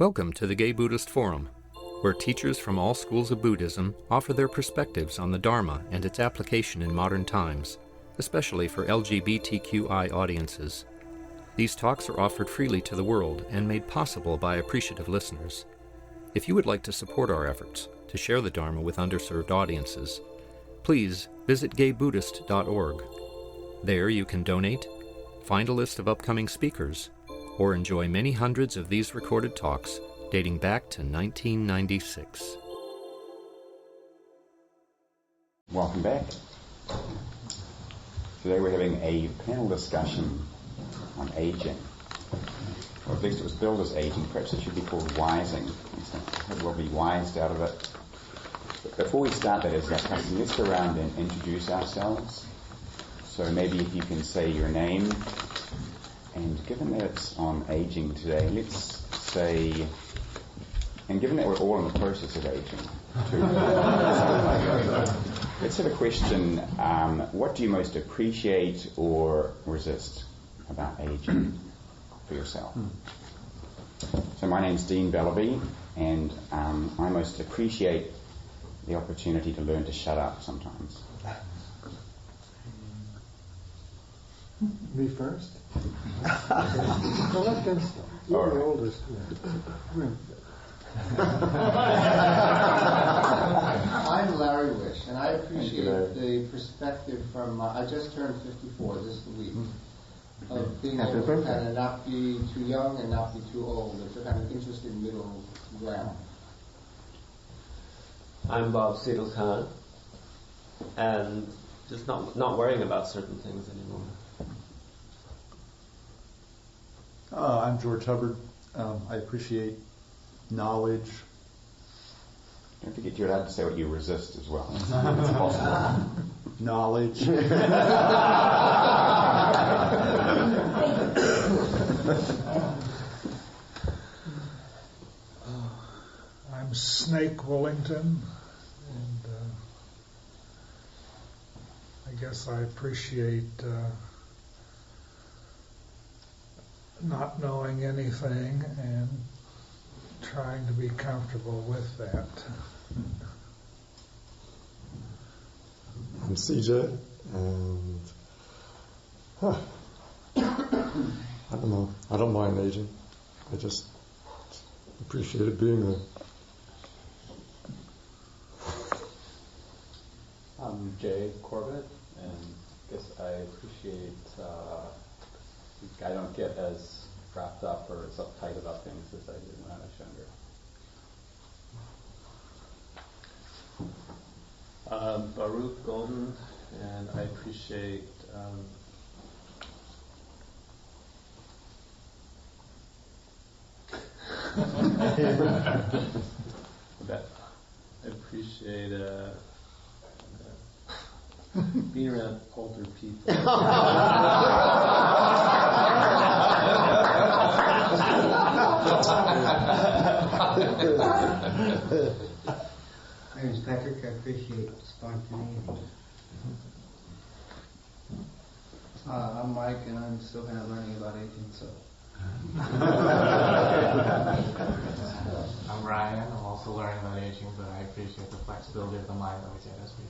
Welcome to the Gay Buddhist Forum, where teachers from all schools of Buddhism offer their perspectives on the Dharma and its application in modern times, especially for LGBTQI audiences. These talks are offered freely to the world and made possible by appreciative listeners. If you would like to support our efforts to share the Dharma with underserved audiences, please visit gaybuddhist.org. There you can donate, find a list of upcoming speakers, or enjoy many hundreds of these recorded talks dating back to 1996. Welcome back. Today we're having a panel discussion on aging. Or at least it was billed as aging. Perhaps it should be called wising. We'll be wised out of it. But before we start that, as our custom, let's go around and introduce ourselves. So maybe if you can say your name, and given that it's on aging today, let's say, and given that we're all in the process of aging, let's have a question, what do you most appreciate or resist about aging for yourself? So my name's Dean Bellerby, and I most appreciate the opportunity to learn to shut up sometimes. Me first? Well, let them start. You're the oldest. I'm Larry Wish, and I appreciate the perspective from, I just turned 54 this week, of being able to kind of not be too young and not be too old. It's a kind of interesting middle ground. I'm Bob Seidel-Khan, and just not worrying about certain things anymore. I'm George Hubbard. I appreciate knowledge. Don't forget you're allowed to say what you resist as well. It's possible. Knowledge. I'm Snake Willington, and I guess I appreciate not knowing anything and trying to be comfortable with that. I'm CJ, and I don't know. I don't mind aging. I just appreciated being there. I'm Jay Corbett, and I guess I appreciate I don't get as wrapped up or as uptight about things as I did when I was younger. Baruch Golden, and I appreciate being around older people. My name is Patrick. I appreciate spontaneity. I'm Mike, and I'm still kind of learning about aging, so. I'm Ryan. I'm also learning about aging, but I appreciate the flexibility of the mind that we get as we.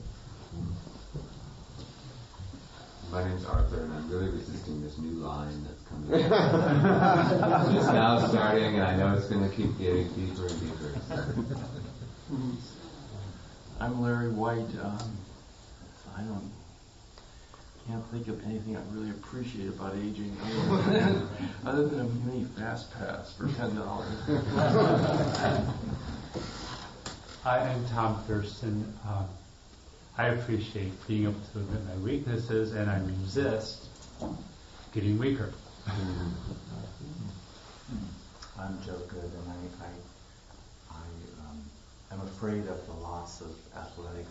My name's Arthur, and I'm really resisting this new line that's coming in. It's just now starting, and I know it's going to keep getting deeper and deeper. I'm Larry White. I can't think of anything I really appreciate about aging other than a mini fast pass for $10. Hi, I'm Tom Thurston. I appreciate being able to admit my weaknesses, and I resist getting weaker. I'm Joe Good, and I'm afraid of the loss of athletic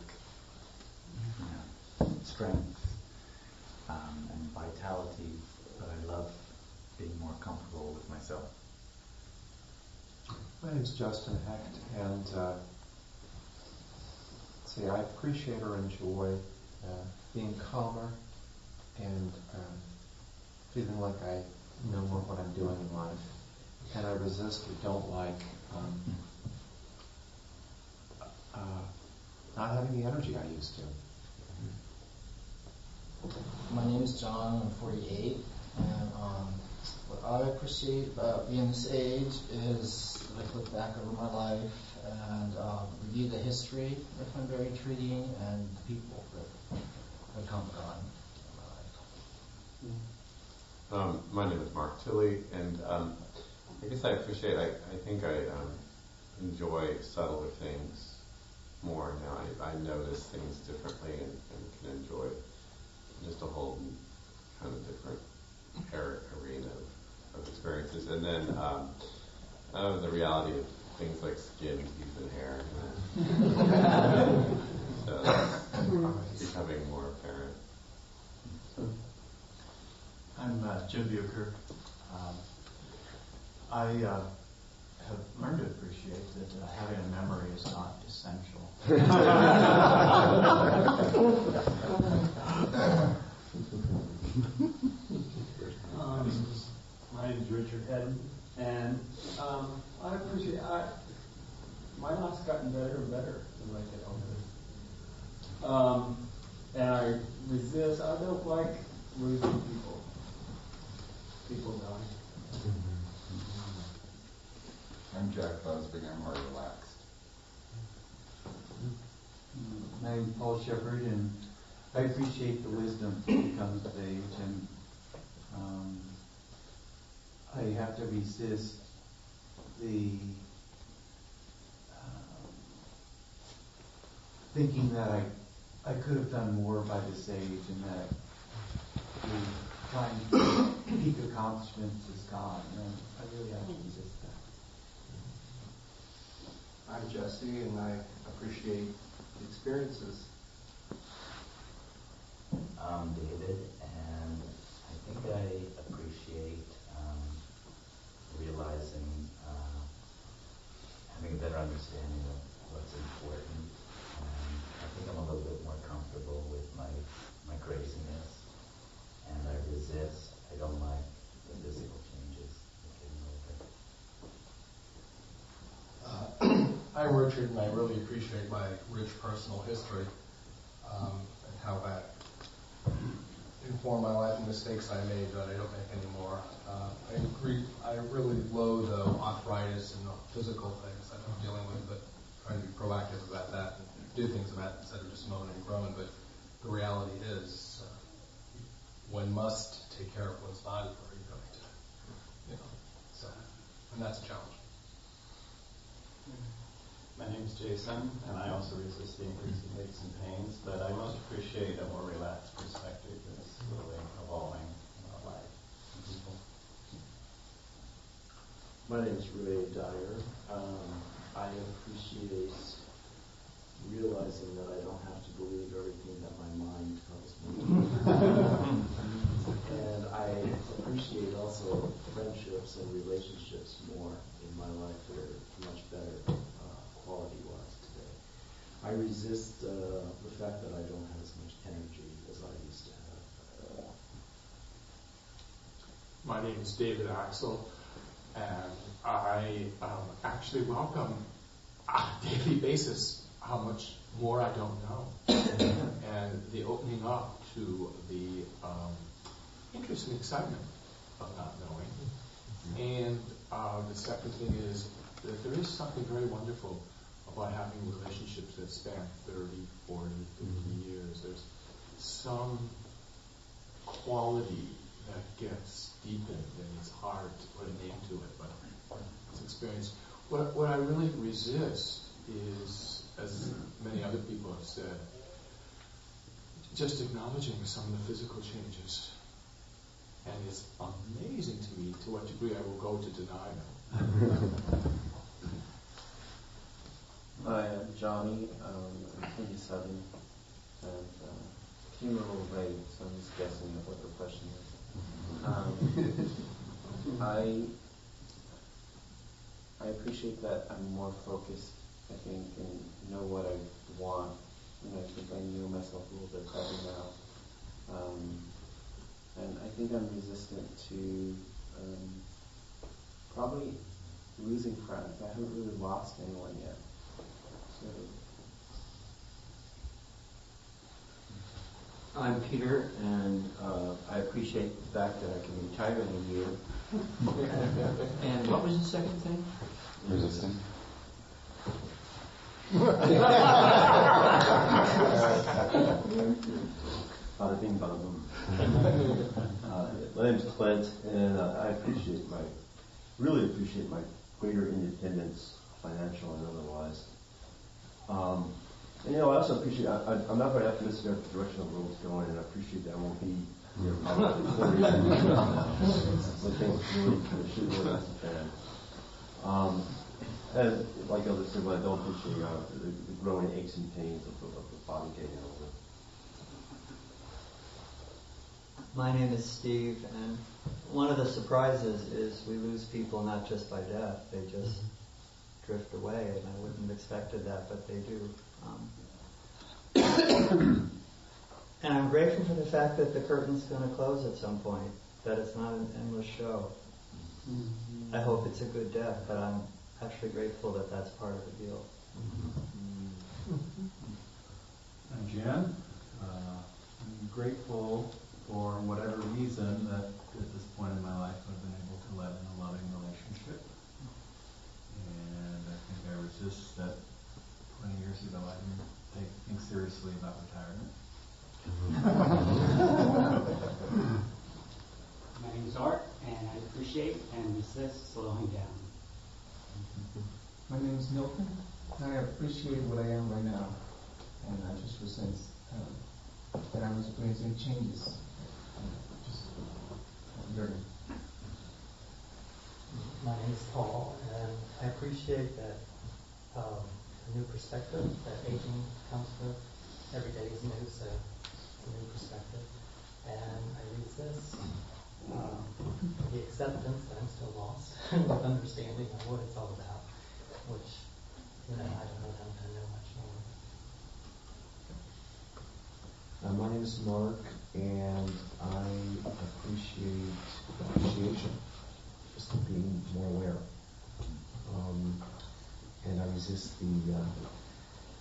strength and vitality, but I love being more comfortable with myself. My name's Justin Hecht, and I appreciate or enjoy being calmer and feeling like I know more what I'm doing in life. and I resist or don't like not having the energy I used to. My name is John. I'm 48, and what I appreciate about being this age is I look back over my life and review the history I find very intriguing, and the people that have come and gone in my life. My name is Mark Tilley, and I guess I appreciate. I think I enjoy subtler things more now. I notice things differently and can enjoy just a whole kind of different arena of experiences. And then the reality of things like skin, teeth, and hair. So that's becoming more apparent. I'm Jim Bucher. I have learned to appreciate that having a memory is not essential. My name is Richard Hedden, and I appreciate my life's gotten better and better as I get older. And I resist. I don't like losing people. People die. I'm Jack Busby. I'm more relaxed. My name is Paul Shepard, and I appreciate the wisdom that comes of age, and I have to resist the thinking that I could have done more by this age, and that the time to peak accomplishments is gone, and I really have to resist that. I'm Jesse, and I appreciate the experiences. I'm David, and I think I appreciate realizing, having a better understanding of what's important. I think I'm a little bit more comfortable with my craziness, and I resist. I don't like the physical changes that getting older. I'm Richard, and I really appreciate my rich personal history and how that informed my life and mistakes I made that I don't make anymore. I really loathe the arthritis and the physical things that I'm dealing with, but trying to be proactive about that and do things about it instead of just moaning and groaning. But the reality is, one must take care of one's body, or you're going to, so, and that's a challenge. My name is Jason, and I also resist the increasing aches and pains, but I most appreciate a more relaxed perspective that's slowly evolving in our life and people. My name is Ray Dyer. I appreciate realizing that I don't have to believe everything that my mind tells me. And I appreciate also friendships and relationships more in my life that are much better quality-wise today. I resist the fact that I don't have as much energy as I used to have. My name is David Axel, and I actually welcome on a daily basis how much more I don't know, and the opening up to the interest and excitement of not knowing. And the second thing is that there is something very wonderful about having relationships that span 30, 40, 50 years. There's some quality that gets deepened, and it's hard to put a name to it, but it's experience. What I really resist is, as many other people have said, just acknowledging some of the physical changes. And it's amazing to me to what degree I will go to deny them. Hi, I'm Johnny. I'm 27, and came a little late, so I'm just guessing at what the question is. I appreciate that I'm more focused, I think, and know what I want. And I think I know myself a little bit better now. And I think I'm resistant to probably losing friends. I haven't really lost anyone yet. So. I'm Peter, and I appreciate the fact that I can retire in a year. And what was the second thing? Resisting. Bada bing, bada boom. My name's Clint, and I really appreciate my greater independence, financial and otherwise. And I also appreciate, I'm not very optimistic about the direction the world's going, and I appreciate that I won't be here probably 40 years from now when things really kind of should go against the fan. And like others said, but I don't appreciate the growing aches and pains of the body getting older. My name is Steve, and one of the surprises is we lose people not just by death, they just drift away, and I wouldn't have expected that, but they do. And I'm grateful for the fact that the curtain's going to close at some point, that it's not an endless show. I hope it's a good death, but I'm actually grateful that that's part of the deal. I'm Jan. I'm grateful for whatever reason that at this point in my life I've been able to live in a loving relationship. And I think I resist that 20 years ago I didn't think seriously about retirement. My name is Art, and I appreciate and resist slowing down. My name is Milton, and I appreciate what I am right now, and I just resist that I was experiencing changes. Just learning. My name is Paul, and I appreciate that a new perspective that aging comes with. Every day is new, so it's a new perspective. And I resist the acceptance that I'm still lost with understanding of what it's all about, which, I don't know them to know much more. My name is Mark, and I appreciate appreciation, just being more aware. And I resist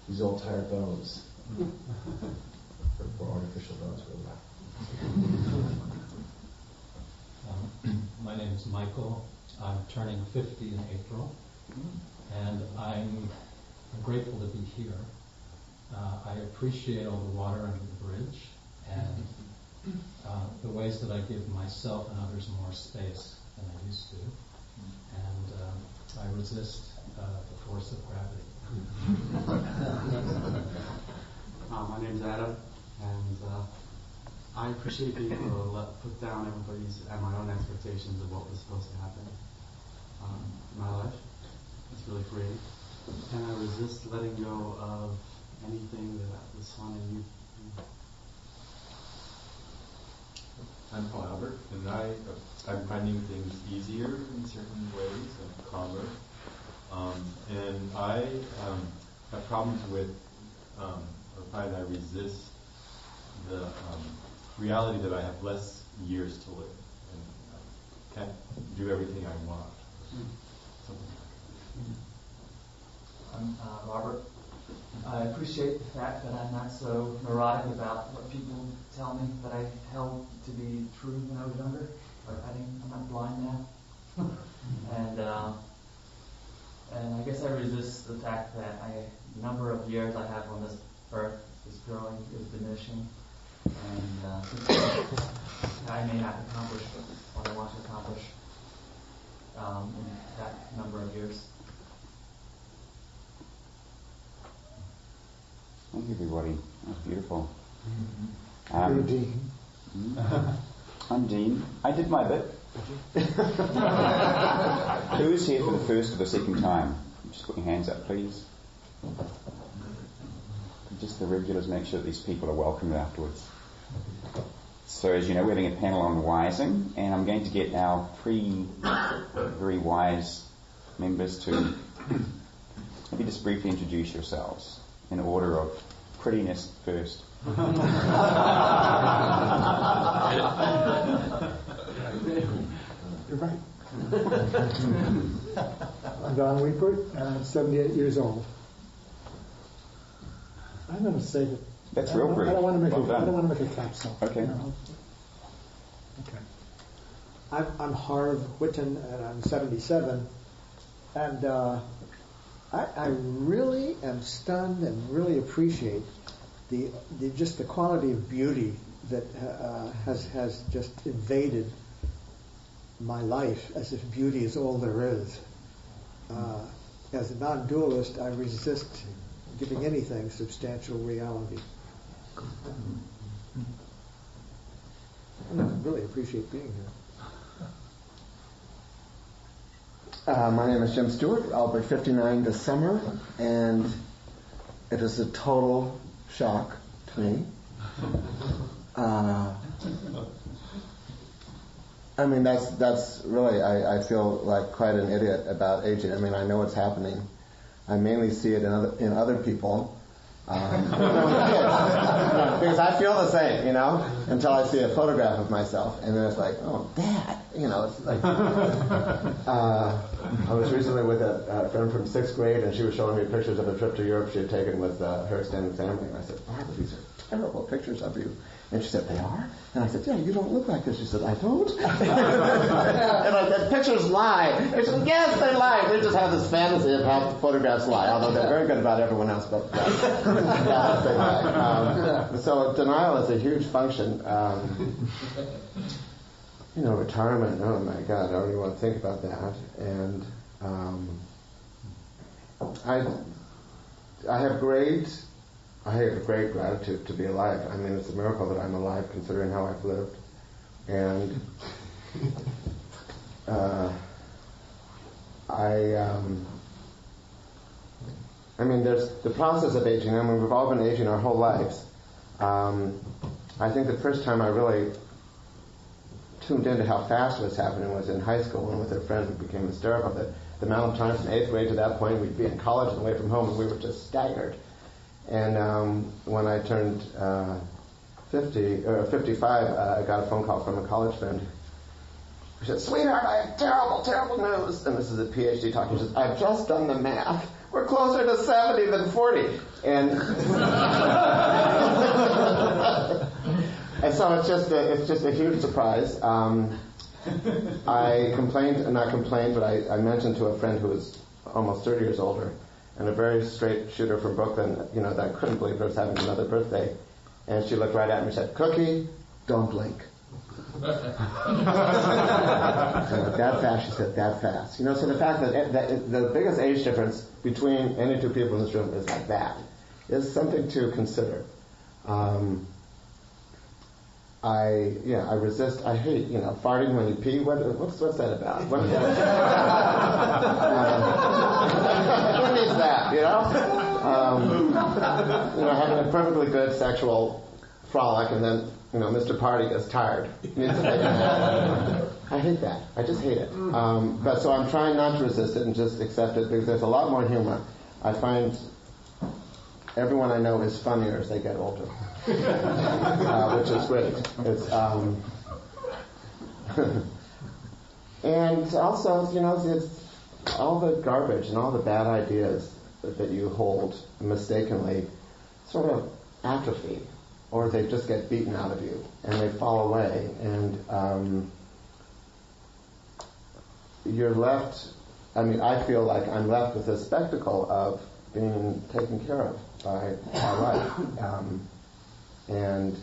these old tired bones. For artificial bones, really. My name is Michael. I'm turning 50 in April, and I'm grateful to be here. I appreciate all the water under the bridge and the ways that I give myself and others more space than I used to. And I resist the force of gravity. My name's Adam, and I appreciate being able to put down everybody's and my own expectations of what was supposed to happen in my life. It's really freeing. And I resist letting go of anything that was fun and you. I'm Paul Albert, and I'm finding things easier in certain ways and calmer. And I have problems with, or find I resist the reality that I have less years to live and can't do everything I want. Something like I'm Robert. I appreciate the fact that I'm not so neurotic about what people tell me that I held to be true when I was younger. I'm not blind now. And I guess I resist the fact that the number of years I have on this earth is growing, is diminishing. And I may not accomplish what I want to accomplish in that number of years. Thank you, everybody. That's beautiful. You're Dean. I'm Dean. I did my bit. Who's here for the first or the second time? Just put your hands up, please. Just the regulars, make sure that these people are welcomed afterwards. So, as you know, we're having a panel on wising, and I'm going to get our very wise members to maybe just briefly introduce yourselves in order of prettiness first. You're right. I'm Don Wiepert, and I'm 78 years old. I'm going to say that. That's real brief. I don't want to make Well done. I don't want to make a capsule. Okay. You know? Okay. I'm Harv Whitten, and I'm 77, and I really am stunned and really appreciate the just the quality of beauty that has just invaded my life, as if beauty is all there is. As a non-dualist, I resist giving anything substantial reality. And I really appreciate being here. My name is Jim Stewart. I'll be 59 this summer, and it is a total shock to me. I mean, that's really, I feel like quite an idiot about aging. I mean, I know what's happening. I mainly see it in other people. Because I feel the same, you know, until I see a photograph of myself, and then it's like, oh, Dad, you know, it's like. I was recently with a friend from 6th grade, and she was showing me pictures of a trip to Europe she had taken with her extended family, and I said, Barbara, these are terrible pictures of you. And she said, they are? And I said, yeah, you don't look like this. She said, I don't? And I said, pictures lie. And she said, yes, they lie. They just have this fantasy of how photographs lie, although they're very good about everyone else, but they lie. So denial is a huge function. You know, retirement, oh my God, I don't even want to think about that. And I have great gratitude to be alive. I mean, it's a miracle that I'm alive, considering how I've lived. And I mean, there's the process of aging. I mean, we've all been aging our whole lives. I think the first time I really tuned into how fast it was happening was in high school, and with a friend who became hysterical. The amount of times from 8th grade to that point, we'd be in college and away from home, and we were just staggered. And when I turned 55, I got a phone call from a college friend. She said, sweetheart, I have terrible, terrible news. And this is a PhD talking. She says, I've just done the math. We're closer to 70 than 40. And and so it's just a huge surprise. I mentioned to a friend who was almost 30 years older, and a very straight shooter from Brooklyn, you know, that couldn't believe I was having another birthday. And she looked right at me and said, Cookie, don't blink. And that fast, she said, that fast. You know, so the fact that the biggest age difference between any two people in this room is like that is something to consider. I resist, I hate, you know, farting when you pee. What's that about? Who needs that, you know? You know, having a perfectly good sexual frolic, and then, you know, Mr. Party gets tired. I hate that. I just hate it. But so I'm trying not to resist it and just accept it, because there's a lot more humor. I find everyone I know is funnier as they get older, which is great. It's and also, you know, it's all the garbage and all the bad ideas that you hold mistakenly sort of atrophy, or they just get beaten out of you and they fall away, and you're left. I mean, I feel like I'm left with this spectacle of being taken care of by life. And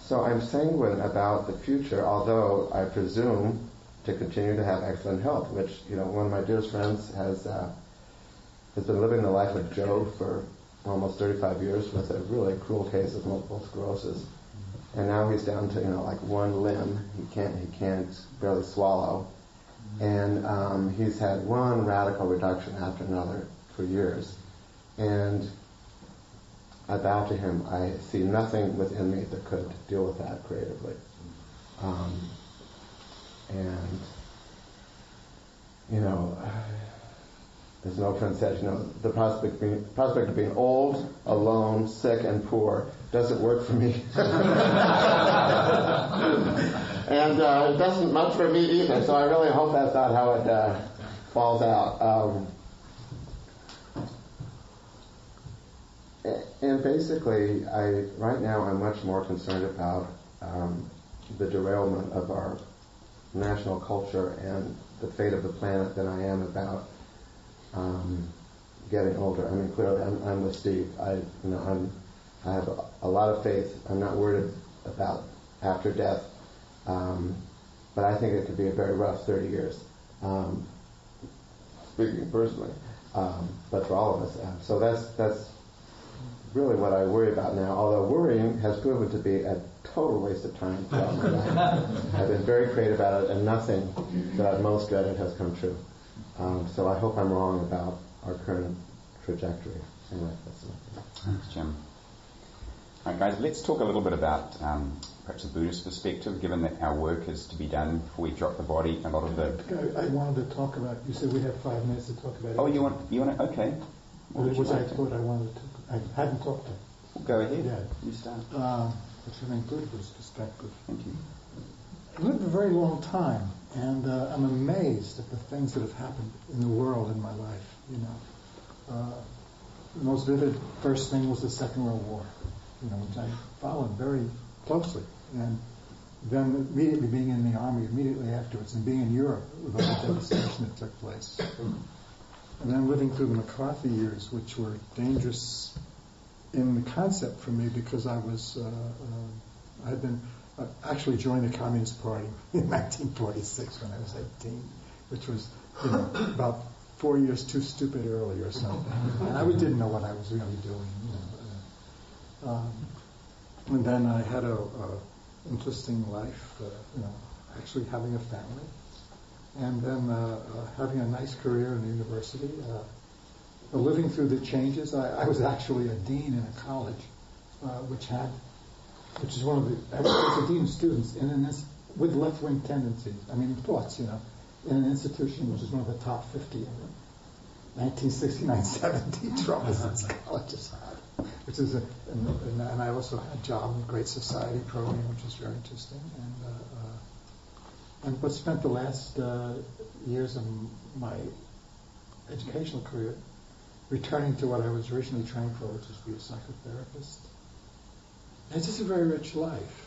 so I'm sanguine about the future, although I presume to continue to have excellent health, which, you know, one of my dearest friends has been living the life of Job for almost 35 years with a really cruel case of multiple sclerosis. And now he's down to, you know, like one limb. He can't barely swallow. And he's had one radical reduction after another for years. And I bow to him. I see nothing within me that could deal with that creatively. And, you know, as an old friend said, you know, the prospect of being old, alone, sick, and poor doesn't work for me. And it doesn't much for me either, so I really hope that's not how it falls out. And basically, right now I'm much more concerned about the derailment of our national culture and the fate of the planet than I am about getting older. I mean, clearly, I'm with Steve. I have a lot of faith. I'm not worried about after death, but I think it could be a very rough 30 years, speaking personally, but for all of us. So that's really what I worry about now, although worrying has proven to be a total waste of time throughout my life. I've been very creative about it, and nothing that I've most dreaded has come true. So I hope I'm wrong about our current trajectory. Anyway, that's enough. Thanks, Jim. All right, guys, let's talk a little bit about perhaps a Buddhist perspective, given that our work is to be done before we drop the body. A lot of the... I wanted to talk about, you said we have 5 minutes to talk about it. Oh, you want to, okay. Which I thought I wanted to, I hadn't talked to. Well, go ahead. Yeah. You start. It's from a Buddhist perspective. Thank you. I've lived a very long time, and I'm amazed at the things that have happened in the world in my life. You know, the most vivid first thing was the Second World War, you know, which I followed very closely, and then immediately being in the army immediately afterwards, and being in Europe with all the devastation that took place, and then living through the McCarthy years, which were dangerous in the concept for me because I was I had been actually joined the Communist Party in 1946 when I was 18, which was, you know, about 4 years too stupid early or something. And I didn't know what I was really doing. You know. And then I had a interesting life, you know, actually having a family, and then having a nice career in the university. Living through the changes, I was actually a dean in a college, which is one of the, I was a dean of students with left-wing tendencies. I mean, thoughts, you know, in an institution which is one of the top 50 in the 1969-70 Trumpists colleges had, which is and I also had a job in the Great Society program, which is very interesting, but spent the last years of my educational career returning to what I was originally trained for, which is to be a psychotherapist. It's just a very rich life.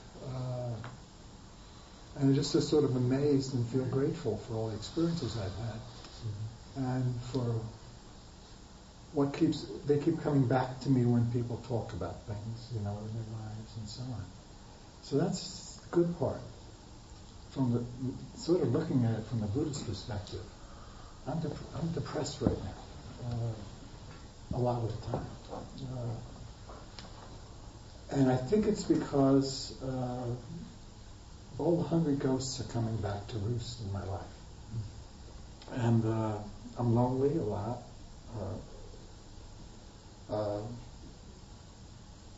And I'm just sort of amazed and feel grateful for all the experiences I've had. And for what they keep coming back to me when people talk about things, you know, in their lives and so on. So that's the good part. From the sort of looking at it from the Buddhist perspective, I'm depressed right now. A lot of the time. And I think it's because all the hungry ghosts are coming back to roost in my life. And I'm lonely a lot.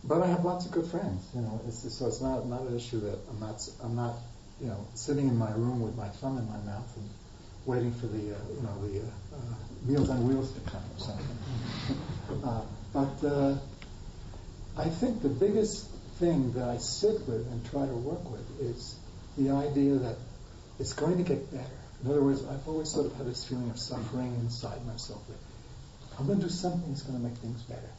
But I have lots of good friends, you know. So it's not an issue that I'm not, you know, sitting in my room with my thumb in my mouth and waiting for the Meals on Wheels to come or something. But I think the biggest thing that I sit with and try to work with is the idea that it's going to get better. In other words, I've always sort of had this feeling of suffering inside myself. That I'm going to do something that's going to make things better.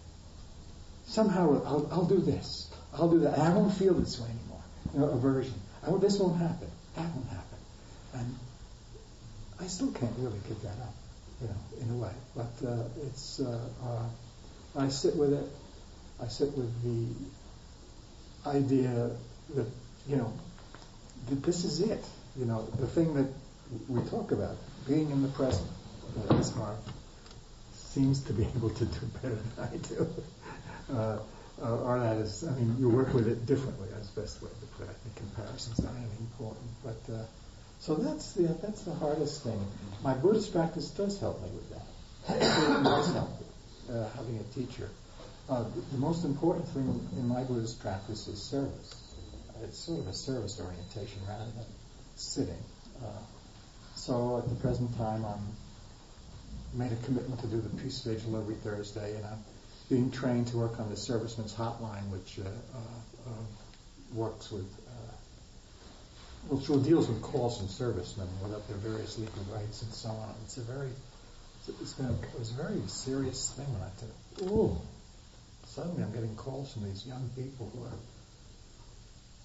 Somehow I'll do this. I'll do that. And I won't feel this way anymore. You know, aversion. This won't happen. That won't happen. And I still can't really give that up, you know, in a way. But I sit with it. I sit with the idea that, you know, that this is it. You know, the thing that we talk about, being in the present, as Harv seems to be able to do better than I do. Or that is, I mean, you work with it differently. That's the best way to put it. The comparison's not really important. But so that's the hardest thing. My Buddhist practice does help me with that. It does help me, having a teacher. The most important thing in my Buddhist practice is service. It's sort of a service orientation rather than sitting. So at the present time, I'm made a commitment to do the Peace Vigil every Thursday, and I'm being trained to work on the Servicemen's Hotline, which works with which deals with calls from servicemen, without their various legal rights and so on. It was a very serious thing when I thought, ooh, suddenly I'm getting calls from these young people who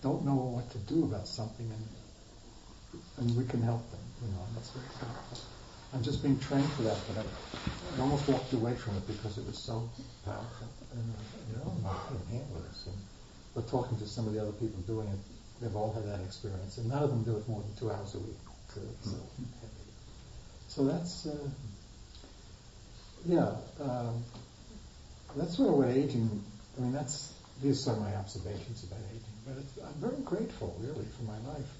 don't know what to do about something, and we can help them, and that's very powerful. I'm just being trained for that, but I almost walked away from it because it was so powerful, and I couldn't handle this. But talking to some of the other people doing it, they've all had that experience, and none of them do it more than 2 hours a week. So that's, that's sort of what aging, these are my observations about aging, but I'm very grateful, really, for my life.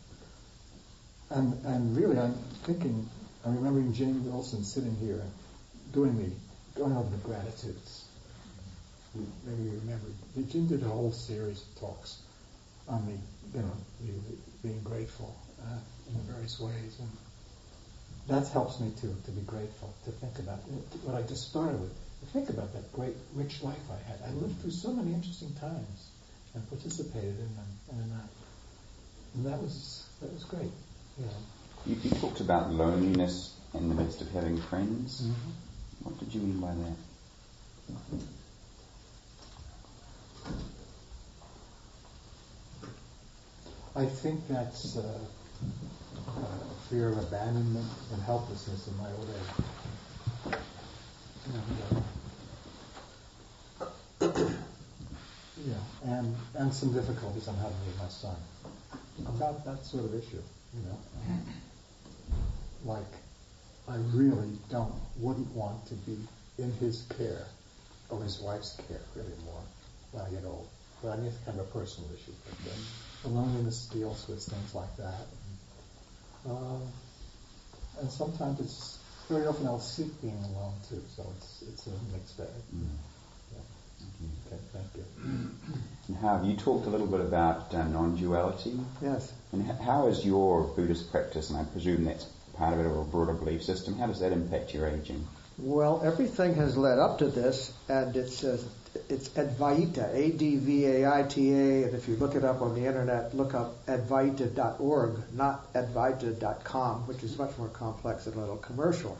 And really, I'm remembering Jane Wilson sitting here and going over the gratitudes. Maybe you remember, Jim did a whole series of talks on being grateful in various ways, and that helps me too, to be grateful, to think about what I just started with, to think about that great, rich life I had. I lived through so many interesting times and participated in them, and that was great. You talked about loneliness in the midst of having friends. Mm-hmm. What did you mean by that? I think that's fear of abandonment and helplessness in my old age. And some difficulties I'm having with my son about that sort of issue. Like, I really wouldn't want to be in his care or his wife's care anymore when I get old. But I mean, it's kind of a personal issue. But the loneliness deals with things like that. And sometimes very often I'll seek being alone too. So it's a mixed bag. Mm. Yeah. Okay, thank you. And Harv, you talked a little bit about non-duality. Yes. And how is your Buddhist practice, and I presume that's part of it, or a broader belief system, how does that impact your aging? Well, everything has led up to this, and it's Advaita, Advaita, and if you look it up on the internet, look up advaita.org, not advaita.com, which is much more complex and a little commercial.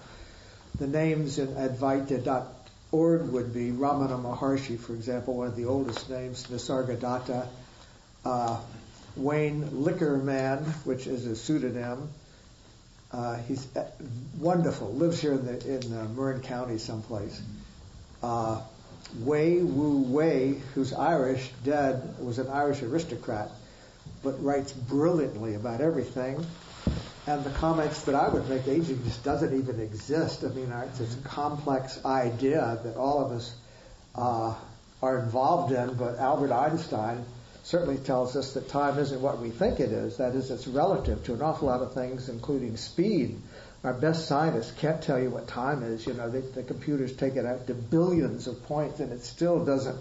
The names in advaita.org would be Ramana Maharshi, for example, one of the oldest names, Nisargadatta, Wayne Lickerman, which is a pseudonym. He's wonderful, lives here in Marin County someplace. Wei Wu Wei, who's Irish, dead, was an Irish aristocrat, but writes brilliantly about everything. And the comments that I would make, aging just doesn't even exist. I mean, it's this complex idea that all of us are involved in, but Albert Einstein certainly tells us that time isn't what we think it is. That is, it's relative to an awful lot of things, including speed. Our best scientists can't tell you what time is. The computers take it out to billions of points, and it still doesn't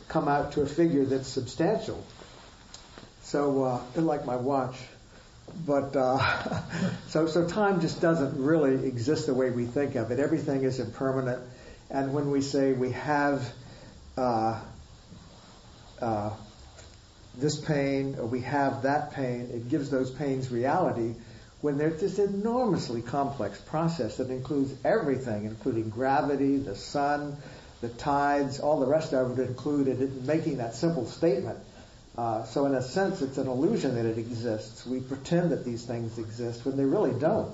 come out to a figure that's substantial. So, like my watch. But so time just doesn't really exist the way we think of it. Everything is impermanent, and when we say we have this pain or we have that pain, it gives those pains reality when there's this enormously complex process that includes everything, including gravity, the sun, the tides, all the rest of it included in making that simple statement. So in a sense, it's an illusion that it exists. We pretend that these things exist when they really don't.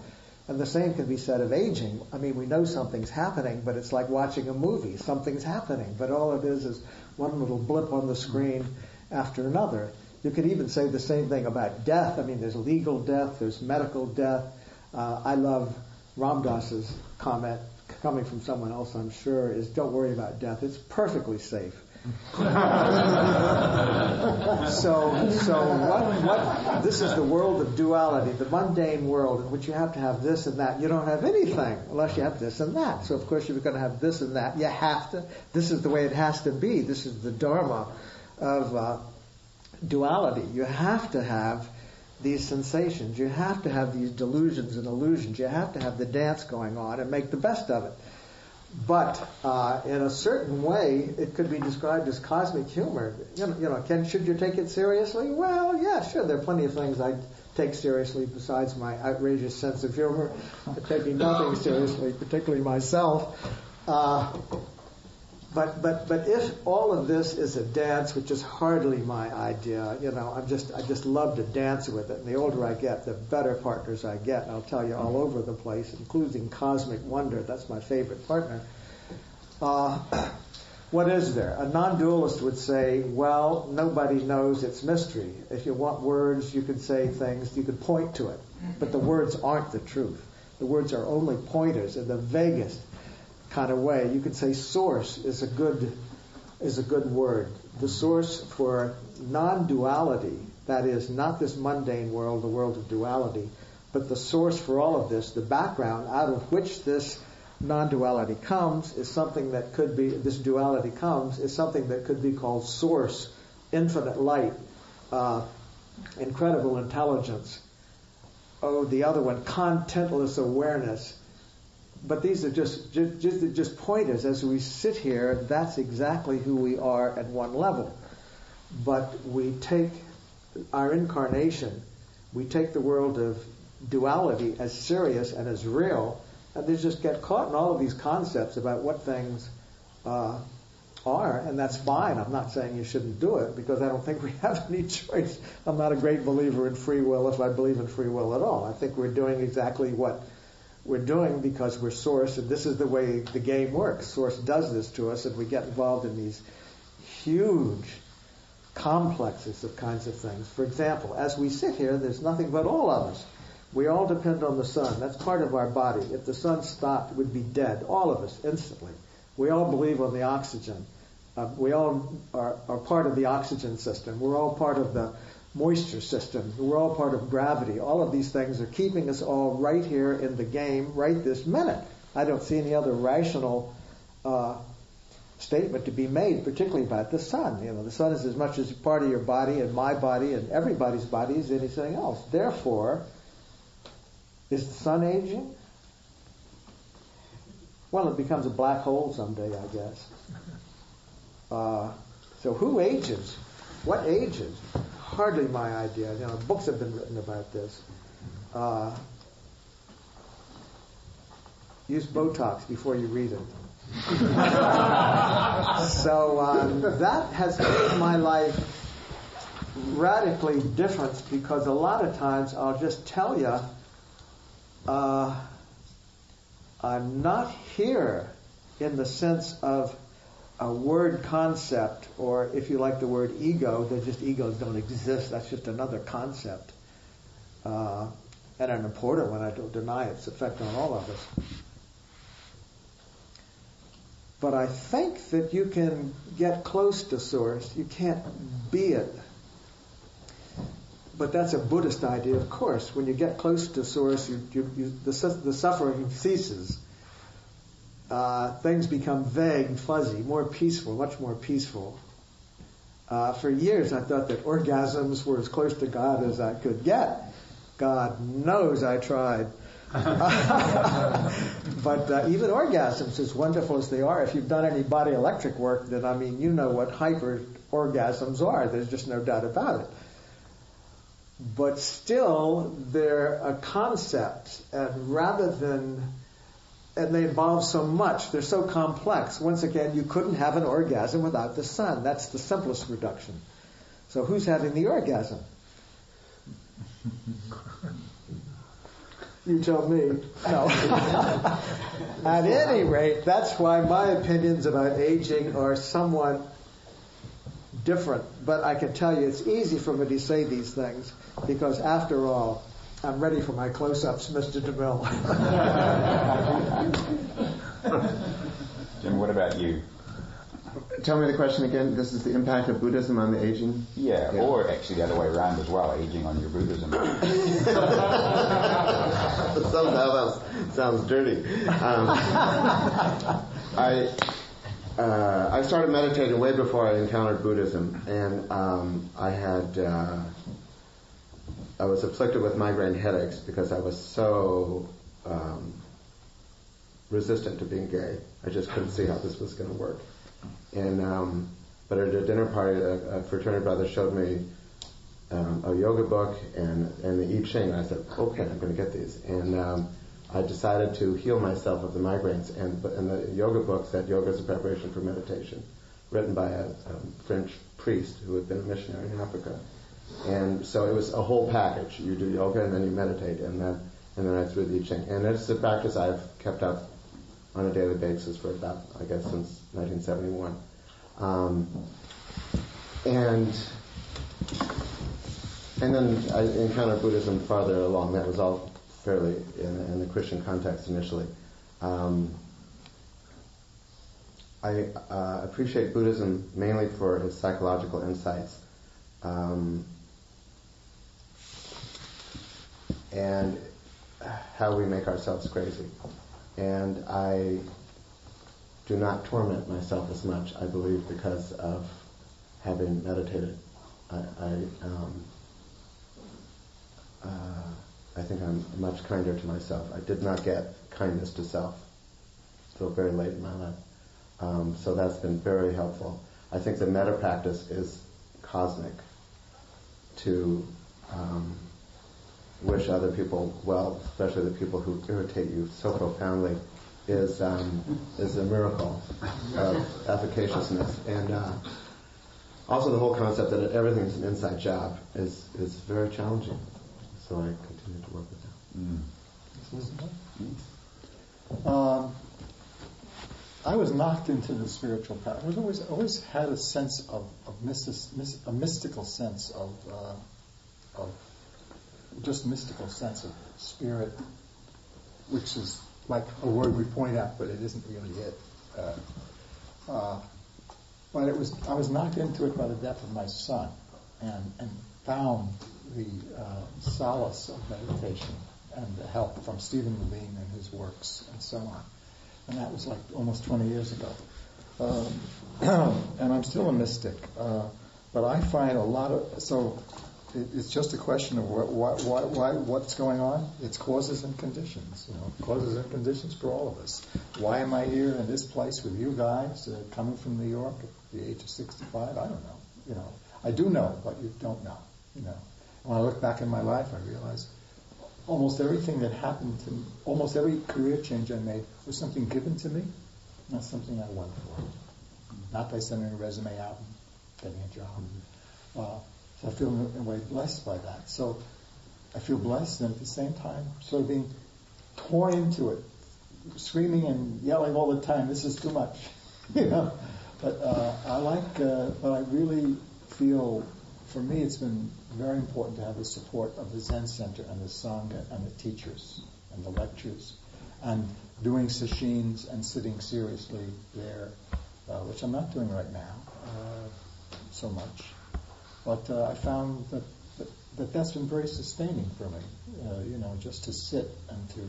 And the same can be said of aging. I mean, we know something's happening, but it's like watching a movie. Something's happening, but all it is one little blip on the screen after another. You could even say the same thing about death. I mean, there's legal death, there's medical death. I love Ram Dass's comment, coming from someone else I'm sure, is don't worry about death. It's perfectly safe. So this is the world of duality, the mundane world in which you have to have this and that. You don't have anything unless you have this and that. So of course, if you're going to have this and that, you have to. This is the way it has to be. This is the dharma of duality. You have to have these sensations. You have to have these delusions and illusions. You have to have the dance going on and make the best of it. But in a certain way, it could be described as cosmic humor. Should you take it seriously? Well, yeah, sure. There are plenty of things I take seriously besides my outrageous sense of humor, taking nothing seriously, particularly myself. But if all of this is a dance, which is hardly my idea, I just love to dance with it. And the older I get, the better partners I get. And I'll tell you all over the place, including Cosmic Wonder. That's my favorite partner. What is there? A non-dualist would say, well, nobody knows, it's mystery. If you want words, you could say things, you could point to it. But the words aren't the truth. The words are only pointers in the vaguest kind of way. You could say source is a good word. The source for non-duality, that is, not this mundane world, the world of duality, but the source for all of this, the background out of which this non-duality comes, is something that could be, this duality comes, is something that could be called source, infinite light, incredible intelligence. Oh, the other one, contentless awareness. But these are just pointers. As we sit here, that's exactly who we are at one level. But we take our incarnation, we take the world of duality as serious and as real, and they just get caught in all of these concepts about what things are, and that's fine. I'm not saying you shouldn't do it, because I don't think we have any choice. I'm not a great believer in free will, if I believe in free will at all. I think we're doing exactly what we're doing because we're Source, and this is the way the game works. Source does this to us, and we get involved in these huge complexes of kinds of things. For example, as we sit here, there's nothing but all of us. We all depend on the sun. That's part of our body. If the sun stopped, we'd be dead, all of us, instantly. We all believe on the oxygen. We all are part of the oxygen system. We're all part of the moisture system. We're all part of gravity. All of these things are keeping us all right here in the game right this minute. I don't see any other rational statement to be made, particularly about the sun. The sun is as much as part of your body and my body and everybody's body as anything else. Therefore, is the sun aging? Well, it becomes a black hole someday, I guess. So who ages? What ages? Hardly my idea. Books have been written about this. Use Botox before you read it. So that has made my life radically different, because a lot of times I'll just tell you, I'm not here in the sense of a word concept, or if you like the word ego, egos don't exist. That's just another concept. And an important one, I don't deny its effect on all of us. But I think that you can get close to Source. You can't be it. But that's a Buddhist idea, of course. When you get close to Source, the suffering ceases. Things become vague and fuzzy, more peaceful, much more peaceful. For years I thought that orgasms were as close to God as I could get. God knows I tried. But even orgasms, as wonderful as they are, if you've done any body electric work, then you know what hyper orgasms are. There's just no doubt about it. But still, they're a concept, and they involve so much, they're so complex. Once again, you couldn't have an orgasm without the sun. That's the simplest reduction. So who's having the orgasm? You tell me. No. At any rate, that's why my opinions about aging are somewhat different. But I can tell you it's easy for me to say these things, because after all, I'm ready for my close-ups, Mr. DeMille. Jim, what about you? Tell me the question again. This is the impact of Buddhism on the aging? Yeah, or actually the other way around as well, aging on your Buddhism. Somehow that sounds dirty. I started meditating way before I encountered Buddhism, and I was afflicted with migraine headaches because I was so resistant to being gay. I just couldn't see how this was going to work. And but at a dinner party, a fraternity brother showed me a yoga book and the I Ching. I said, okay, I'm going to get these. And I decided to heal myself of the migraines. And the yoga book said, Yoga is a preparation for meditation, written by a French priest who had been a missionary in Africa. And so it was a whole package. You do yoga and then you meditate, and then I threw the I Ching. And it's a practice I've kept up on a daily basis for about, I guess, since 1971. And then I encountered Buddhism farther along. That was all fairly in the Christian context initially. I appreciate Buddhism mainly for its psychological insights. And how we make ourselves crazy. And I do not torment myself as much, I believe, because of having meditated. I think I'm much kinder to myself. I did not get kindness to self till very late in my life. So that's been very helpful. I think the metta practice is cosmic. To wish other people well, especially the people who irritate you so profoundly, is a miracle of efficaciousness. And also the whole concept that everything is an inside job is very challenging. So I continue to work with that. I was knocked into the spiritual path. I always had a sense of a mystical sense of just mystical sense of spirit, which is like a word we point out, but it isn't really it. But I was knocked into it by the death of my son, and found the solace of meditation and the help from Stephen Levine and his works and so on. And that was like almost 20 years ago. And I'm still a mystic, but I find a lot of it's just a question of what's going on. It's causes and conditions, causes and conditions for all of us. Why am I here in this place with you guys, coming from New York at the age of 65? I don't know. I do know, but you don't know. When I look back in my life, I realize almost everything that happened to me, almost every career change I made was something given to me, not something I won for. Not by sending a resume out and getting a job. So I feel in a way blessed by that. So I feel blessed, and at the same time sort of being torn into it, screaming and yelling all the time, this is too much. But but I really feel, for me, it's been very important to have the support of the Zen Center and the Sangha and the teachers and the lectures and doing sessions and sitting seriously there, which I'm not doing right now so much. But I found that's been very sustaining for me, just to sit and to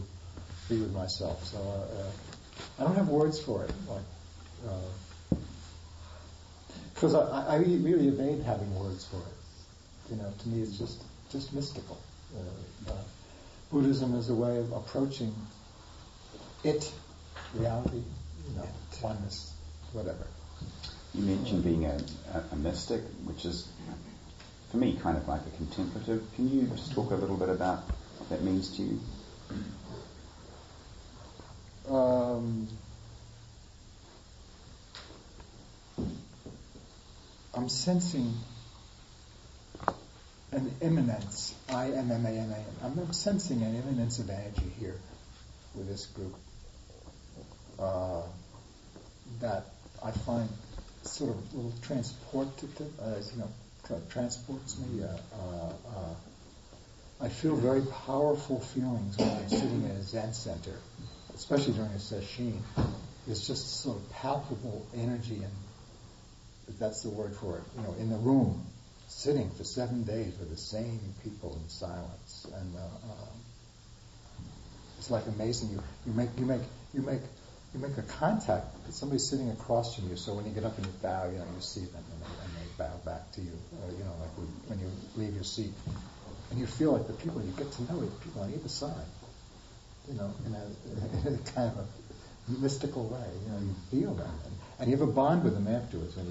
be with myself. So I don't have words for it, because I really evade having words for it. To me, it's just mystical. Buddhism is a way of approaching reality, oneness, whatever. You mentioned being a mystic, which is, for me, kind of like a contemplative. Can you just talk a little bit about what that means to you? I'm sensing an immanence, I-M-M-A-N-A-N. I'm sensing an immanence of energy here with this group that I find sort of a little transportative, transports me. I feel very powerful feelings when I'm sitting in a Zen center, especially during a session. There's just sort of palpable energy, and if that's the word for it, in the room, sitting for 7 days with the same people in silence, and it's like amazing. You make a contact with somebody sitting across from you. So when you get up and you bow, you see them and they bow back to you. Like when you leave your seat, and you feel like the people you get to know, the people on either side. In a kind of a mystical way. You feel them, and you have a bond with them afterwards. When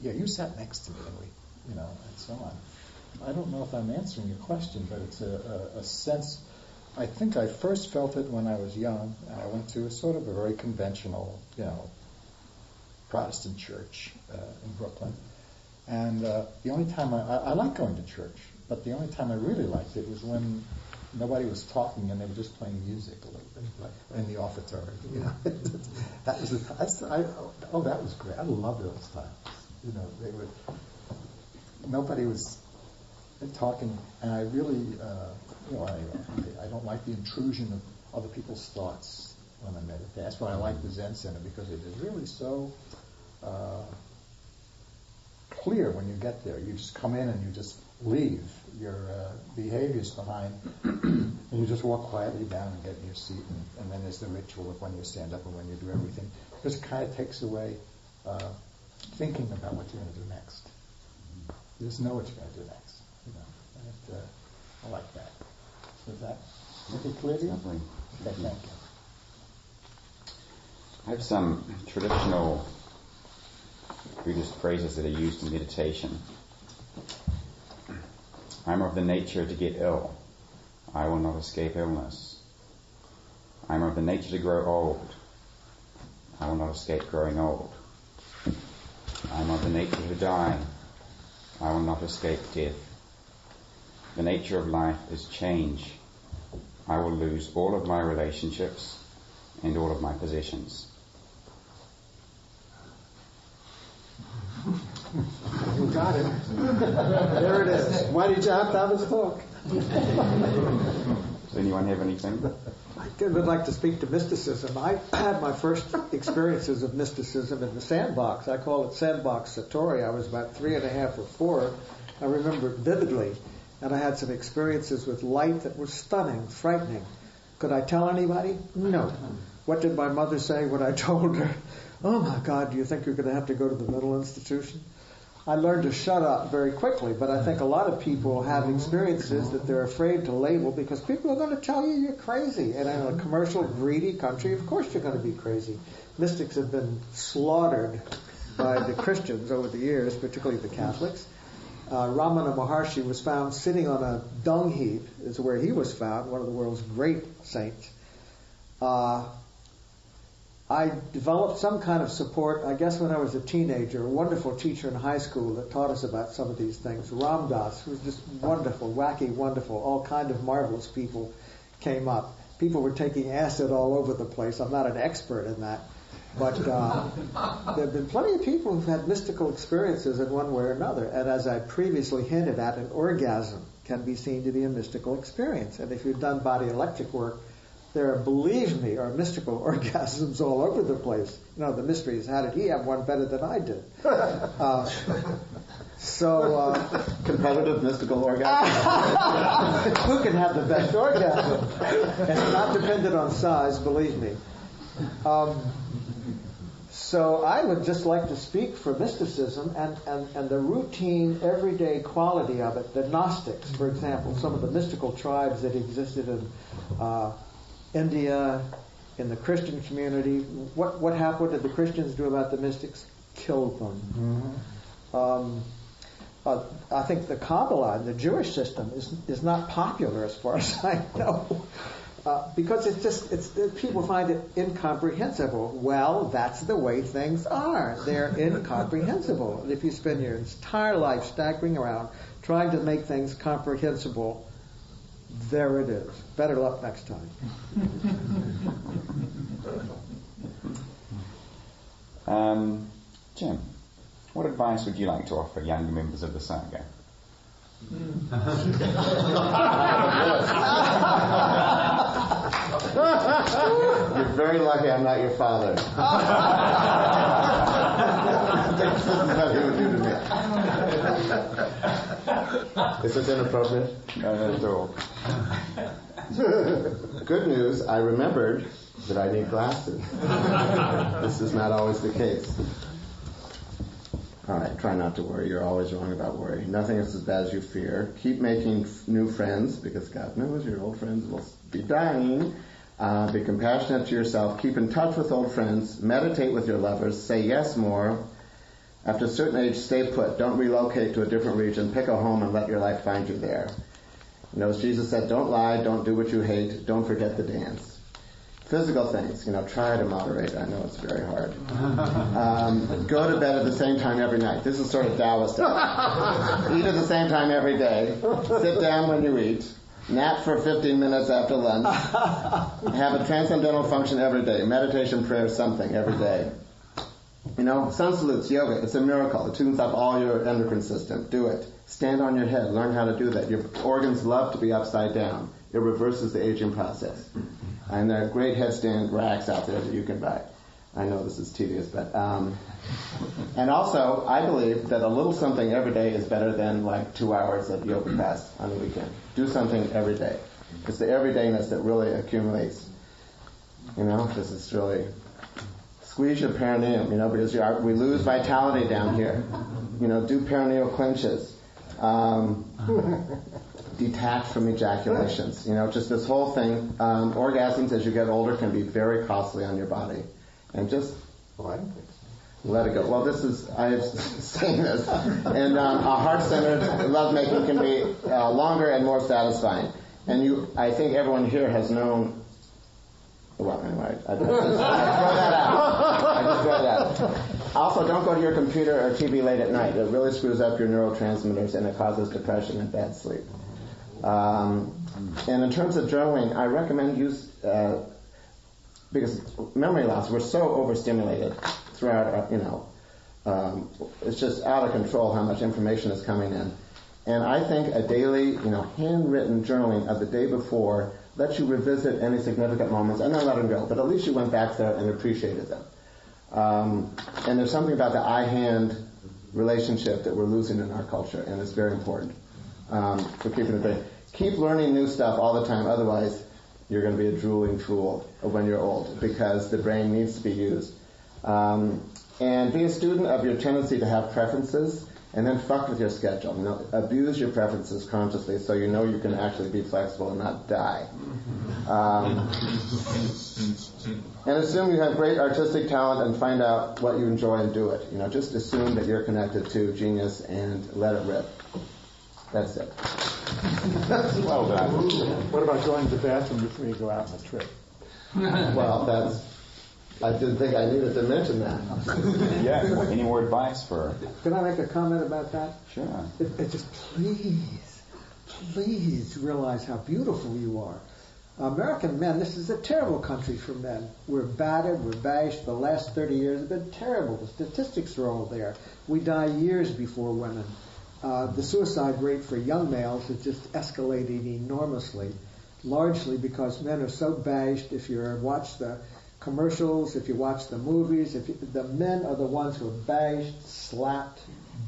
you sat next to me, and and so on. I don't know if I'm answering your question, but it's a sense. I think I first felt it when I was young, and I went to a sort of a very conventional, Protestant church in Brooklyn. And the only time I like going to church, but the only time I really liked it was when nobody was talking and they were just playing music a little bit, like in the offertory. That was that was great. I loved those times. Nobody was talking, and I really, I don't like the intrusion of other people's thoughts when I meditate. That's why I like the Zen Center, because it is really so clear when you get there. You just come in and you just leave your behaviors behind, and you just walk quietly down and get in your seat, and then there's the ritual of when you stand up and when you do everything, because it kind of takes away thinking about what you're going to do next. You just know what you're going to do next. And I like that. Is that clear to you? Lovely. Okay, thank you. I have some traditional Buddhist phrases that are used in meditation. I'm of the nature to get ill. I will not escape illness. I'm of the nature to grow old. I will not escape growing old. I'm of the nature to die. I will not escape death. The nature of life is change. I will lose all of my relationships and all of my possessions. You got it. There it is. Why did you have to have his book? Does anyone have anything? I would like to speak to mysticism. I had my first experiences of mysticism in the sandbox. I call it Sandbox Satori. I was about 3.5 or 4. I remember it vividly. And I had some experiences with light that were stunning, frightening. Could I tell anybody? No. What did my mother say when I told her, oh my God, do you think you're going to have to go to the mental institution? I learned to shut up very quickly, but I think a lot of people have experiences that they're afraid to label because people are going to tell you you're crazy. And in a commercial, greedy country, of course you're going to be crazy. Mystics have been slaughtered by the Christians over the years, particularly the Catholics. Ramana Maharshi was found sitting on a dung heap, is where he was found, one of the world's great saints. I developed some kind of support, I guess when I was a teenager, a wonderful teacher in high school that taught us about some of these things. Ram Dass, who was just wonderful, wacky, wonderful. All kind of marvelous people came up. People were taking acid all over the place. I'm not an expert in that. But there have been plenty of people who've had mystical experiences in one way or another. And as I previously hinted at, an orgasm can be seen to be a mystical experience. And if you've done body electric work, there, believe me, are mystical orgasms all over the place. The mystery is, how did he have one better than I did? Competitive mystical orgasm. Who can have the best orgasm? And it's not dependent on size, believe me. So I would just like to speak for mysticism and the routine, everyday quality of it. The Gnostics, for example, some of the mystical tribes that existed in India, in the Christian community. What happened? What did the Christians do about the mystics? Killed them. Mm-hmm. I think the Kabbalah, the Jewish system, is not popular as far as I know. Because people find it incomprehensible. Well, that's the way things are. They're incomprehensible. And if you spend your entire life staggering around trying to make things comprehensible, there it is. Better luck next time. Jim, what advice would you like to offer younger members of the Sangha? You're very lucky I'm not your father. This is what he would do to me. Is this inappropriate? No, not at all. Good news, I remembered that I need glasses. This is not always the case. All right, try not to worry. You're always wrong about worry. Nothing is as bad as you fear. Keep making new friends, because God knows your old friends will be dying. Be compassionate to yourself. Keep in touch with old friends. Meditate with your lovers. Say yes more. After a certain age, stay put. Don't relocate to a different region. Pick a home and let your life find you there. As Jesus said, don't lie, don't do what you hate, don't forget the dance. Physical things, try to moderate. I know it's very hard. Go to bed at the same time every night. This is sort of Taoist. Eat at the same time every day. Sit down when you eat. Nap for 15 minutes after lunch. Have a transcendental function every day. Meditation, prayer, something every day. Sun salutes, yoga, it's a miracle. It tunes up all your endocrine system. Do it. Stand on your head. Learn how to do that. Your organs love to be upside down. It reverses the aging process. And there are great headstand racks out there that you can buy. I know this is tedious, but... and also, I believe that a little something every day is better than 2 hours of yoga class on the weekend. Do something every day. It's the everydayness that really accumulates. This is really... Squeeze your perineum, because we lose vitality down here. Do perineal clenches. Detach from ejaculations. Just this whole thing. Orgasms as you get older can be very costly on your body. And just let it go. Well, I'm saying this. And a heart-centered lovemaking can be longer and more satisfying. And I think everyone here has known... Well, anyway, I just throw that out. Also, don't go to your computer or TV late at night. It really screws up your neurotransmitters and it causes depression and bad sleep. And in terms of journaling, I recommend use, because memory loss, we're so overstimulated throughout, it's just out of control how much information is coming in. And I think a daily, handwritten journaling of the day before lets you revisit any significant moments and then let them go. But at least you went back there and appreciated them. And there's something about the eye-hand relationship that we're losing in our culture, and it's very important for keeping it there. Keep learning new stuff all the time, otherwise you're going to be a drooling fool when you're old, because the brain needs to be used. And be a student of your tendency to have preferences, and then fuck with your schedule. Abuse your preferences consciously so you know you can actually be flexible and not die. And assume you have great artistic talent and find out what you enjoy and do it. Just assume that you're connected to genius and let it rip. That's it. Well done. What about going to the bathroom before you go out on a trip? Well, I didn't think I needed to mention that. Yeah. Any more advice for... Can I make a comment about that? Sure. It just please realize how beautiful you are. American men, this is a terrible country for men. We're battered, we're bashed. The last 30 years have been terrible. The statistics are all there. We die years before women. The suicide rate for young males is just escalating enormously, largely because men are so bashed. If you watch the commercials, if you watch the movies, the men are the ones who are bashed, slapped,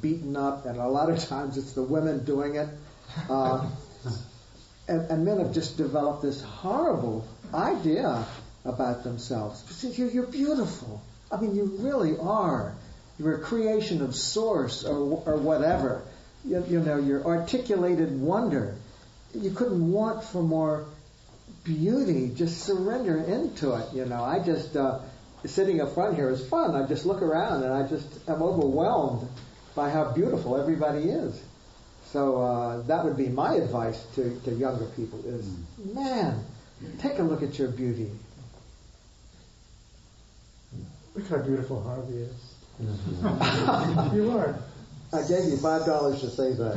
beaten up, and a lot of times it's the women doing it. And men have just developed this horrible idea about themselves. You're beautiful. I mean, you really are. You're a creation of source or whatever. Your articulated wonder. You couldn't want for more beauty. Just surrender into it. I just sitting up front here is fun. I just look around and I just am overwhelmed by how beautiful everybody is. So that would be my advice to younger people is, man, take a look at your beauty. Look how beautiful Harvey is. You are. I gave you $5 to say that.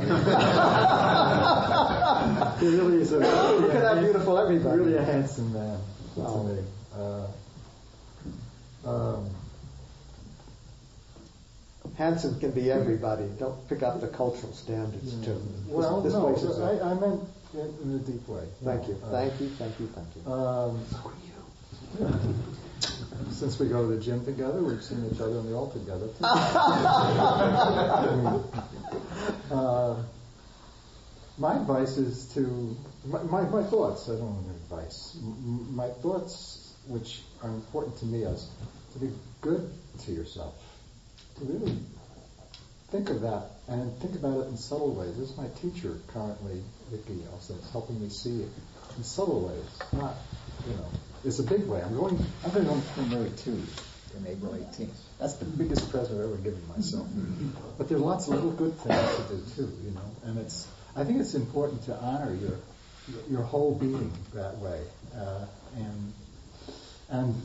He really is Look at how beautiful everybody. Really a handsome man. To me. Handsome can be everybody. Don't pick up the cultural standards too. Well, this no, place is I meant in a deep way. Thank you. Thank you. Since we go to the gym together, we've seen each other in the altar together. My advice is to my thoughts. I don't want advice. My thoughts, which are important to me, is to be good to yourself. To really think of that and think about it in subtle ways. This is my teacher currently, Vicky, that's helping me see it in subtle ways. Not, it's a big way. I'm going through mode 2 in April 18th. That's the biggest present I've ever given myself. But there are lots of little good things to do too, you know. And I think it's important to honor your whole being that way. And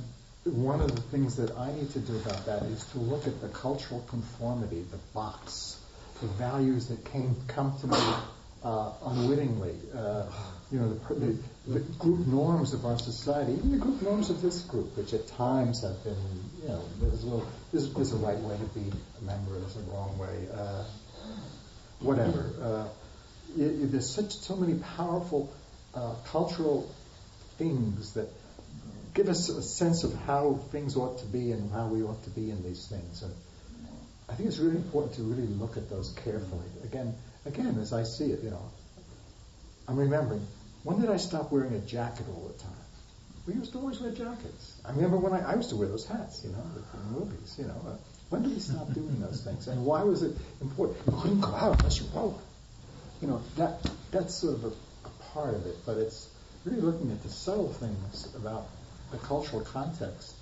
one of the things that I need to do about that is to look at the cultural conformity, the box, the values that come to me unwittingly. The group norms of our society, even the group norms of this group, which at times have been, there's a right way to be a member, there's a wrong way, whatever. There's so many powerful cultural things that give us a sense of how things ought to be and how we ought to be in these things. And I think it's really important to really look at those carefully. Again, as I see it, I'm remembering, when did I stop wearing a jacket all the time? We used to always wear jackets. I remember when I used to wear those hats, in movies, When did we stop doing those things? And why was it important? You couldn't go out unless you wore one. That's sort of a part of it, but it's really looking at the subtle things about the cultural context.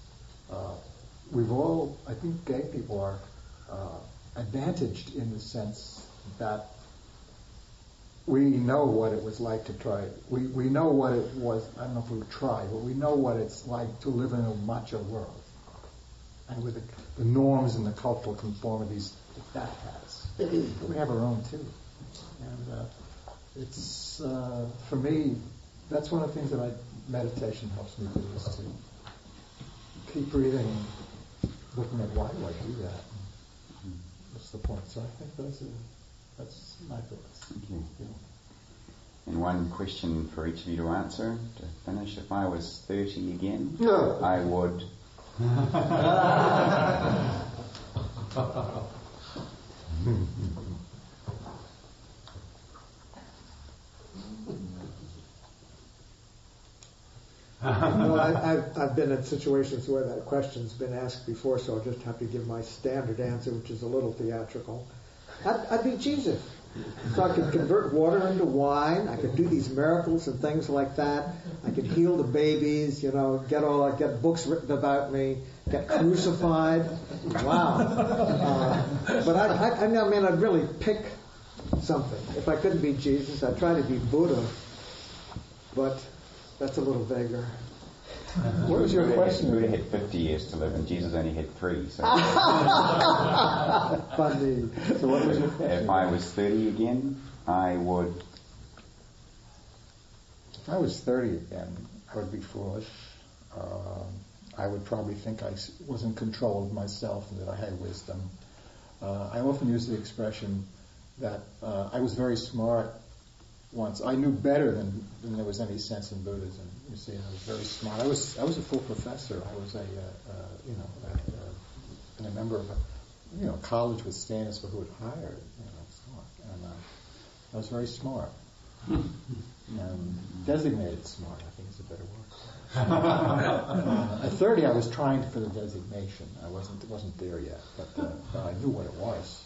We've all, I think gay people are advantaged in the sense that we know what it was like to try. We know what it was, I don't know if we tried, but we know what it's like to live in a macho world. And with the norms and the cultural conformities that has. We have our own too. And it's, for me, that's one of the things that meditation helps me do, is to keep breathing and looking at why do I do that? What's the point? So I think that's my thoughts. Thank you. And one question for each of you to answer to finish. If I was 30 again, I would. I've been in situations where that question's been asked before, so I'll just have to give my standard answer, which is a little theatrical. I'd be Jesus. So I could convert water into wine. I could do these miracles and things like that. I could heal the babies, get books written about me, get crucified. Wow. But I'd really pick something. If I couldn't be Jesus, I'd try to be Buddha. But that's a little vaguer. What was your question? Buddha had 50 years to live, and Jesus only had 3. So. Funny. So what was your question? If I was 30 again, I would. If I was 30 again, I would be foolish. I would probably think I was in control of myself and that I had wisdom. I often use the expression that I was very smart once. I knew better than there was any sense in Buddhism. You see, I was very smart. I was a full professor. I was a member of a college with standards for who would hire. And I was very smart. Designated smart, I think is a better word. At 30, I was trying for the designation. I wasn't there yet, but I knew what it was.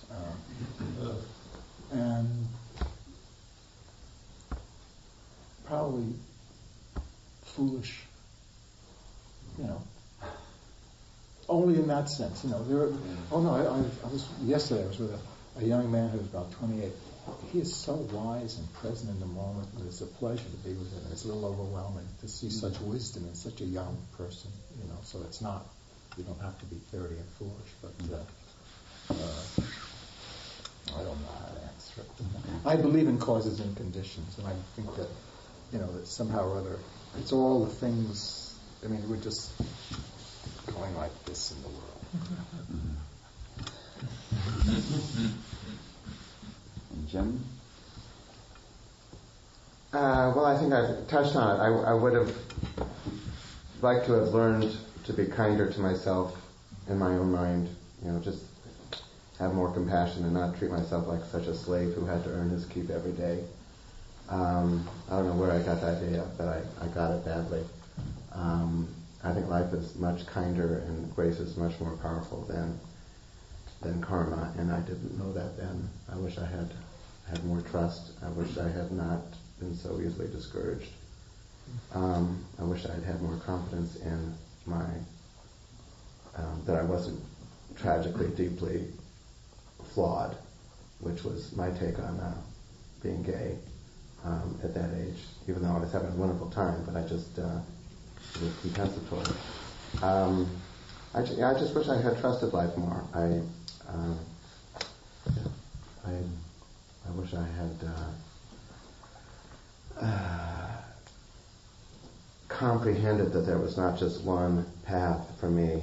And probably foolish, only in that sense. Yesterday I was with a young man who was about 28. He is so wise and present in the moment, and it's a pleasure to be with him. It's a little overwhelming to see such wisdom in such a young person, so it's not, you don't have to be 30 and foolish, but I don't know how to answer it. I believe in causes and conditions, and I think that, that somehow or other, it's all the things, we're just going like this in the world. And Jim? Well, I think I've touched on it. I would have liked to have learned to be kinder to myself in my own mind, just have more compassion and not treat myself like such a slave who had to earn his keep every day. I don't know where I got that idea, but I got it badly. I think life is much kinder and grace is much more powerful than karma, and I didn't know that then. I wish I had more trust. I wish I had not been so easily discouraged. I wish I had had more confidence in my that I wasn't tragically, deeply flawed, which was my take on being gay at that age, even though I was having a wonderful time, but it was compensatory. I just wish I had trusted life more. I wish I had comprehended that there was not just one path for me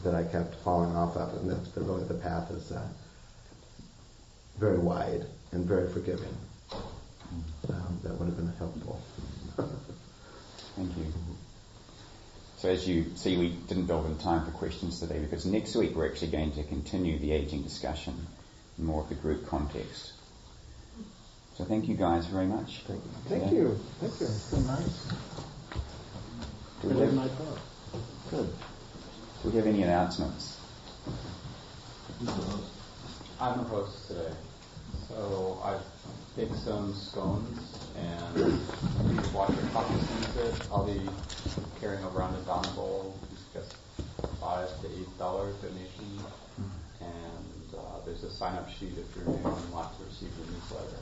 that I kept falling off of, and that really the path is very wide and very forgiving. That would have been helpful. Thank you. So as you see, we didn't build in time for questions today because next week we're actually going to continue the aging discussion in more of the group context. So thank you guys very much. Thank you. Thank you. It's been nice. Do we have, good. Do we have any announcements? I'm the host today. So I've baked some scones and you can watch your coffee sunset. I'll be carrying around a Donna bowl. It's just $5 to $8 donation. And there's a sign-up sheet if you're new and want to receive the newsletter.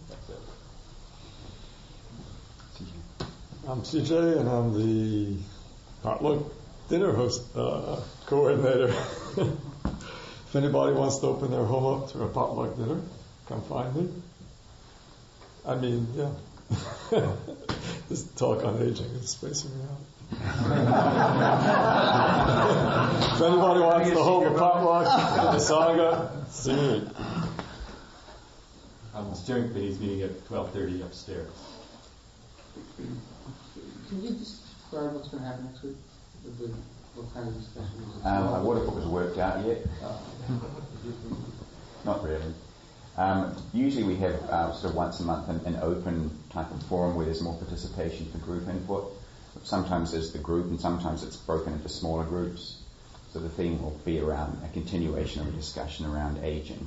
That's it. I'm CJ, and I'm the potluck dinner host coordinator. If anybody wants to open their home up to a potluck dinner, come find me. I mean, yeah. This talk on aging is spacing me out. If anybody wants to hold a potluck in the saga, see me. I'm steering committee's meeting at 12:30 upstairs. Can you just describe what's going to happen next week? What kind of discussion? I wonder if it was worked out yet. Not really. Usually we have sort of once a month an open type of forum where there's more participation for group input. Sometimes there's the group and sometimes it's broken into smaller groups. So the theme will be around a continuation of a discussion around aging.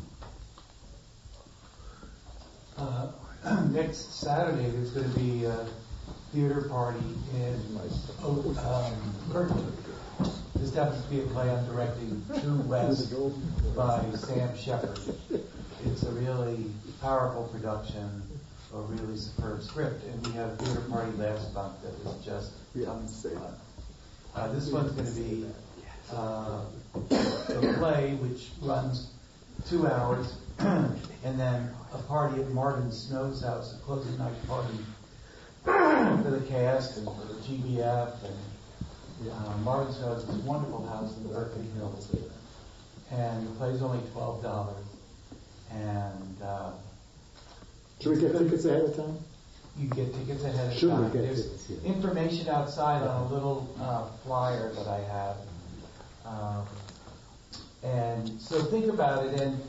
Next Saturday there's going to be a theater party in Berkeley. This happens to be a play I'm directing, True West, by Sam Shepard. It's a really powerful production, a really superb script, and we had a theater party last month that was just fun. This one's going to be a play which runs 2 hours, and then a party at Marvin Snow's house, a closing night party for the cast and for the GBF. And Marvin Snow has this wonderful house in the Berkeley Hills, and the play's only $12. And should we get tickets ahead of time? You can get tickets ahead of Should time. we get There's tickets? Yeah. information outside on a little flyer that I have. And so think about it, and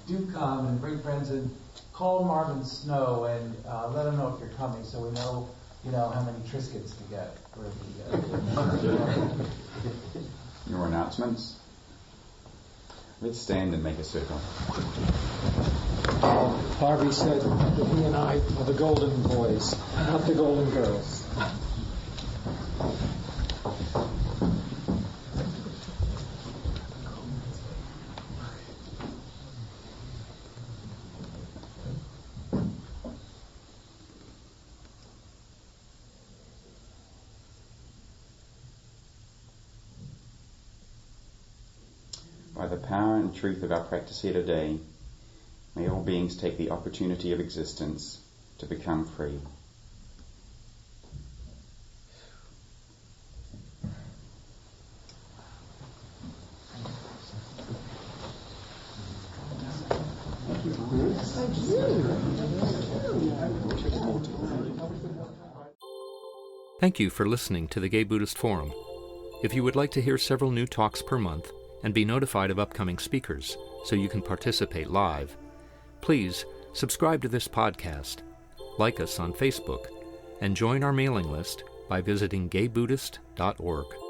do come and bring friends and call Marvin Snow and let him know if you're coming, so we know, how many Triscuits to get for the. Your announcements? Let's stand and make a circle. Harvey said that he and I are the golden boys, not the golden girls. By the power and truth of our practice here today, may all beings take the opportunity of existence to become free. Thank you for listening to the Gay Buddhist Forum. If you would like to hear several new talks per month and be notified of upcoming speakers so you can participate live, please subscribe to this podcast, like us on Facebook, and join our mailing list by visiting gaybuddhist.org.